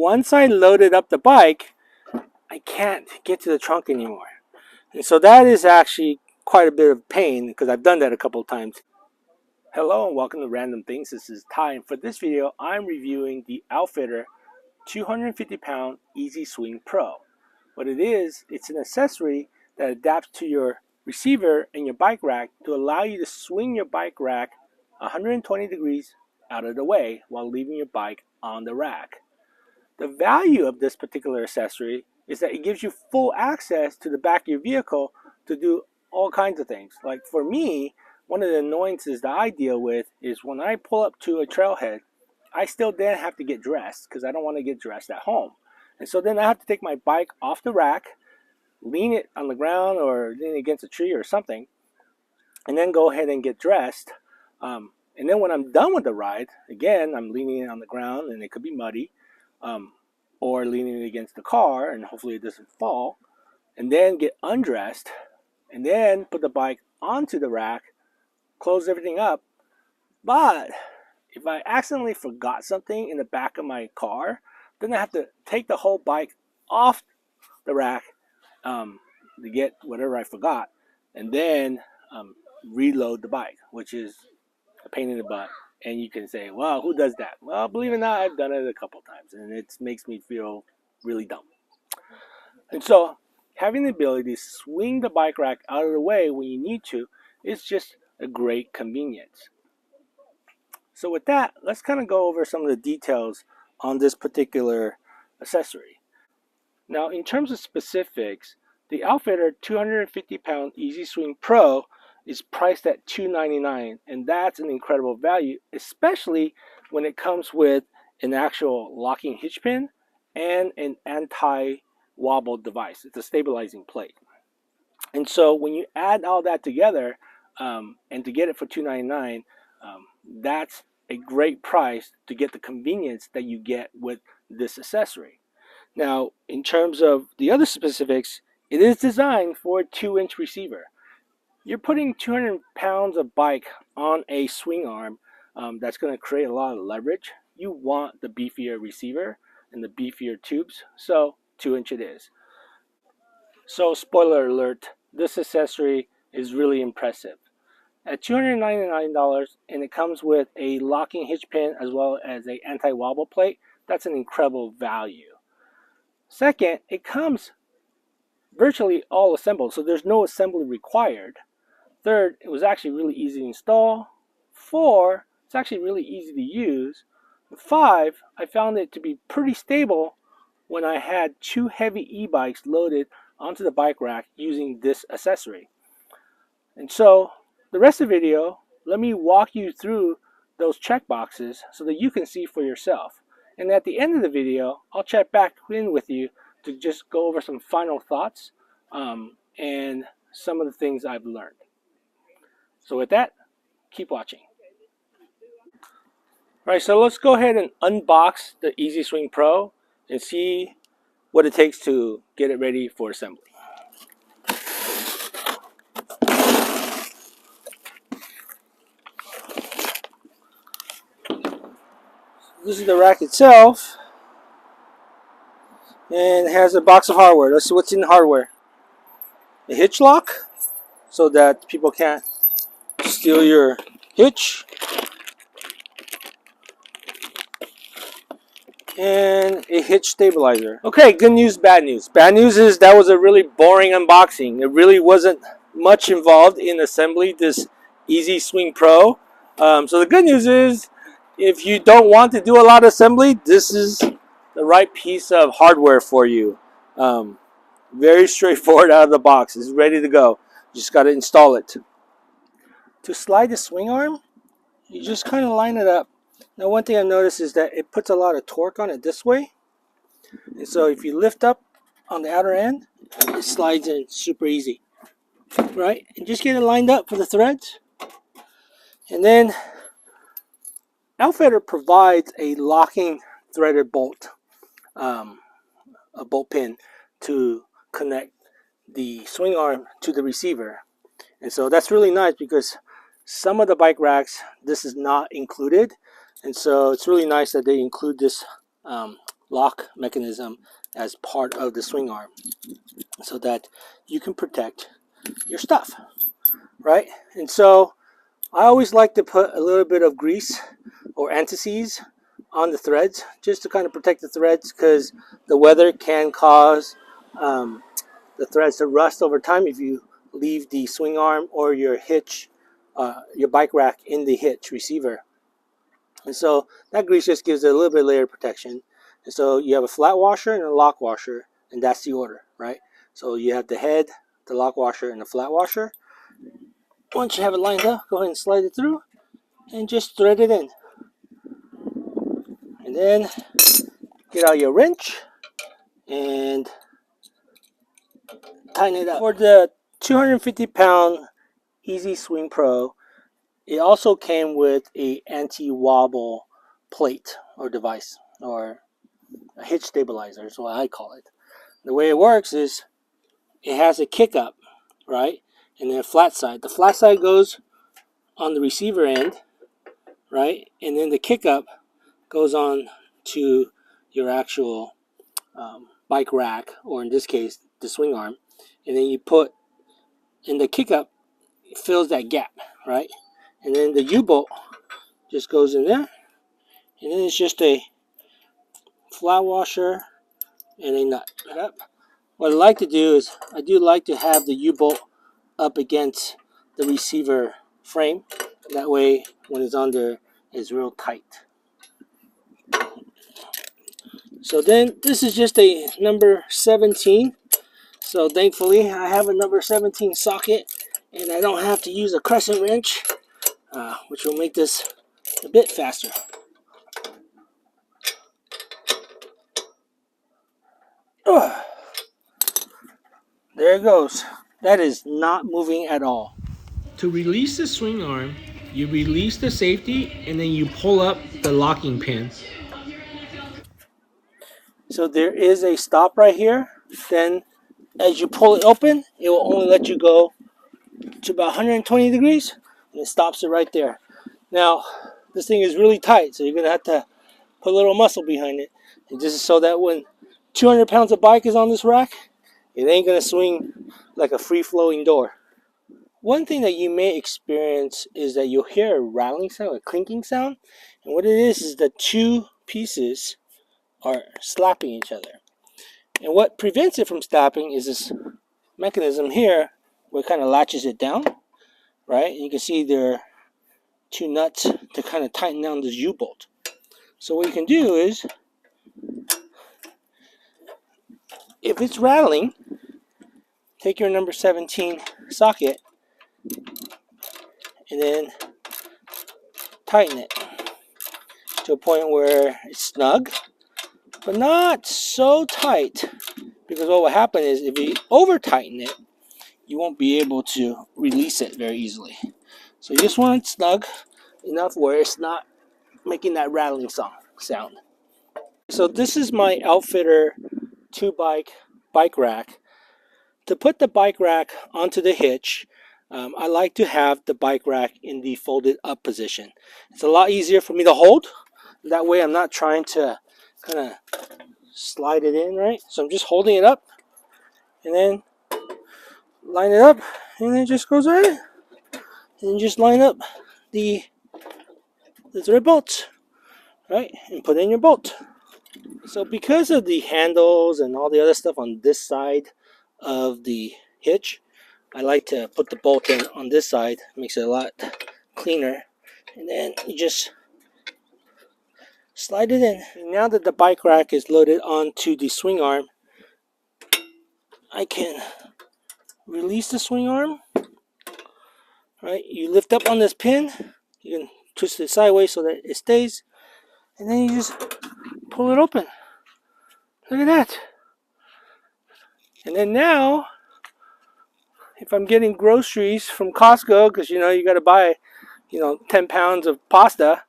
once I loaded up the bike, I can't get to the trunk anymore. And so that is actually quite a bit of pain because I've done that a couple of times. Hello and welcome to Random Things. This is Ty, and for this video I'm reviewing the OutfitR 250-pound Easy Swing Pro. What it is, it's an accessory that adapts to your receiver and your bike rack to allow you to swing your bike rack 120 degrees out of the way while leaving your bike on the rack. The value of this particular accessory is that it gives you full access to the back of your vehicle to do all kinds of things. Like for me, one of the annoyances that I deal with is when I pull up to a trailhead, I still then have to get dressed because I don't want to get dressed at home. And so then I have to take my bike off the rack, lean it on the ground or lean it against a tree or something, and then go ahead and get dressed. And then when I'm done with the ride, again, I'm leaning it on the ground and it could be muddy, or leaning it against the car and hopefully it doesn't fall, and then get undressed and then put the bike onto the rack, close everything up. But if I accidentally forgot something in the back of my car, then I have to take the whole bike off the rack to get whatever I forgot, and then reload the bike, which is a pain in the butt. And you can say, well, who does that? Well, believe it or not, I've done it a couple times, and it makes me feel really dumb. And so having the ability to swing the bike rack out of the way when you need to is just a great convenience. So with that, let's kind of go over some of the details on this particular accessory. Now, in terms of specifics, the OutfitR 250-pound Easy Swing Pro is priced at $299, and that's an incredible value, especially when it comes with an actual locking hitch pin and an anti-wobble device. It's a stabilizing plate. And so when you add all that together, and to get it for $299, that's a great price to get the convenience that you get with this accessory. Now, in terms of the other specifics, it is designed for a 2-inch receiver. You're putting 200 pounds of bike on a swing arm that's going to create a lot of leverage. You want the beefier receiver and the beefier tubes, so 2-inch it is. So spoiler alert, this accessory is really impressive. At $299, and it comes with a locking hitch pin as well as an anti-wobble plate, that's an incredible value. Second, it comes virtually all assembled, so there's no assembly required. Third, it was actually really easy to install. 4, it's actually really easy to use. 5, I found it to be pretty stable when I had 2 heavy e-bikes loaded onto the bike rack using this accessory. And so the rest of the video, let me walk you through those check boxes so that you can see for yourself. And at the end of the video, I'll check back in with you to just go over some final thoughts and some of the things I've learned. So with that, keep watching. Alright, so let's go ahead and unbox the Easy Swing Pro and see what it takes to get it ready for assembly. This is the rack itself, and it has a box of hardware. Let's see what's in the hardware. A hitch lock, so that people can't steal your hitch, and a hitch stabilizer. Okay, good news, bad news. Bad news is that was a really boring unboxing. It really wasn't much involved in assembly this Easy Swing Pro. So the good news is, if you don't want to do a lot of assembly, this is the right piece of hardware for you. Very straightforward out of the box. It's ready to go. You just got to install it. To slide the swing arm, you just kind of line it up. Now, one thing I've noticed is that it puts a lot of torque on it this way. And so if you lift up on the outer end, it slides in super easy. Right? And just get it lined up for the threads. And then OutfitR provides a locking threaded bolt, a bolt pin to connect the swing arm to the receiver. And so that's really nice because some of the bike racks, this is not included. And so it's really nice that they include this lock mechanism as part of the swing arm so that you can protect your stuff, right? And so I always like to put a little bit of grease or anti-seize on the threads just to kind of protect the threads, because the weather can cause the threads to rust over time if you leave the swing arm or your hitch, your bike rack in the hitch receiver. And so that grease just gives it a little bit of layer protection. And so you have a flat washer and a lock washer, and that's the order, right? So you have the head, the lock washer, and the flat washer. Once you have it lined up, go ahead and slide it through and just thread it in. And then get out your wrench and tighten it up. For the 250-pound Easy Swing Pro, it also came with a anti-wobble plate or device, or a hitch stabilizer is what I call it. The way it works is it has a kick up, right? And then a flat side. The flat side goes on the receiver end, right? And then the kick up goes on to your actual bike rack, or in this case, the swing arm. And then you put in the kick up, it fills that gap, right? And then the U-bolt just goes in there. And then it's just a flat washer and a nut. What I like to do is I do like to have the U-bolt up against the receiver frame. That way, when it's on there, it's real tight. So then, this is just a number 17. So thankfully, I have a number 17 socket, and I don't have to use a crescent wrench, which will make this a bit faster. There it goes. That is not moving at all. To release the swing arm, you release the safety and then you pull up the locking pin. So there is a stop right here. Then as you pull it open, it will only let you go to about 120 degrees, and it stops it right there. Now, this thing is really tight, so you're going to have to put a little muscle behind it. And this is so that when 200 pounds of bike is on this rack, it ain't going to swing like a free-flowing door. One thing that you may experience is that you'll hear a rattling sound, a clinking sound. And what it is the two pieces are slapping each other. And what prevents it from slapping is this mechanism here where it kind of latches it down, right? And you can see there are two nuts to kind of tighten down this U-bolt. So what you can do is, if it's rattling, take your number 17 socket and then tighten it to a point where it's snug, but not so tight, because what will happen is if you over tighten it, you won't be able to release it very easily. So you just want it snug enough where it's not making that rattling sound. So this is my OutfitR 2-bike rack. To put the bike rack onto the hitch, I like to have the bike rack in the folded up position. It's a lot easier for me to hold. That way I'm not trying to kind of slide it in, right? So I'm just holding it up and then line it up, and it just goes right in. And then just line up the thread bolts, right? And put in your bolt. So because of the handles and all the other stuff on this side of the hitch, I like to put the bolt in on this side. It makes it a lot cleaner. And then you just slide it in. And now that the bike rack is loaded onto the swing arm, I can release the swing arm. Right, you lift up on this pin. You can twist it sideways so that it stays, and then you just pull it open. Look at that. And then now, if I'm getting groceries from Costco, because you got to buy 10 pounds of pasta,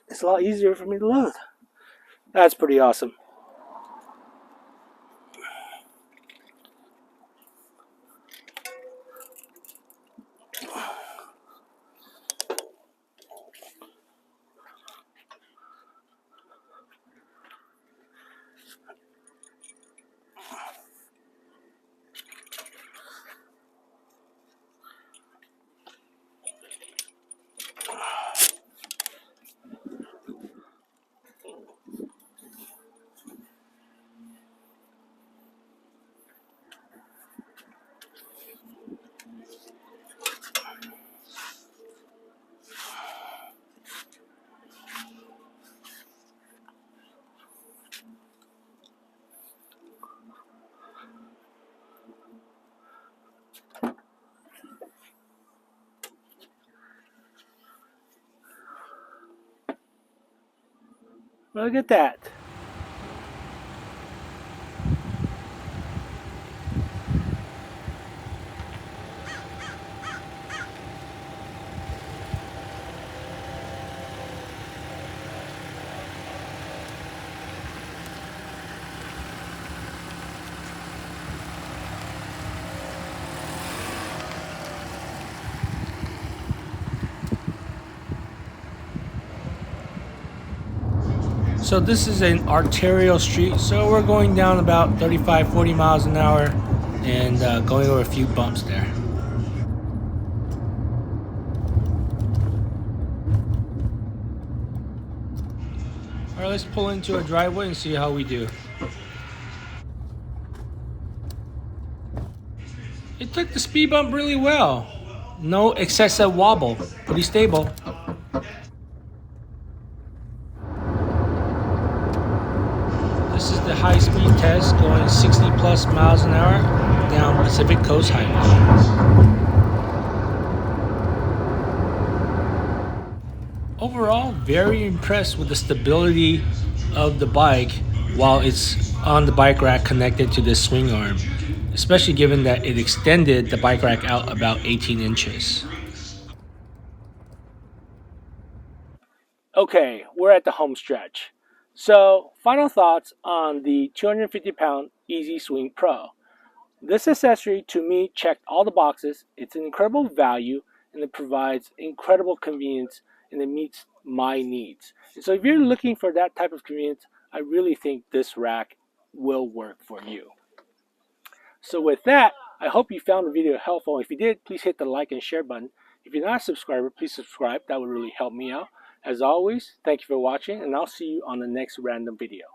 it's a lot easier for me to load. That's pretty awesome. Look at that. So this is an arterial street, so we're going down about 35-40 miles an hour and going over a few bumps there. All right, let's pull into a driveway and see how we do. It took the speed bump really well. No excessive wobble, pretty stable. This is the high-speed test going 60 plus miles an hour down Pacific Coast Highway. Overall, very impressed with the stability of the bike while it's on the bike rack connected to this swing arm, especially given that it extended the bike rack out about 18 inches. Okay, we're at the home stretch. So, final thoughts on the 250-pound Easy Swing Pro. This accessory to me checked all the boxes. It's an incredible value and it provides incredible convenience and it meets my needs. And so if you're looking for that type of convenience, I really think this rack will work for you. So with that, I hope you found the video helpful. If you did, please hit the like and share button. If you're not a subscriber, please subscribe. That would really help me out. As always, thank you for watching and I'll see you on the next random video.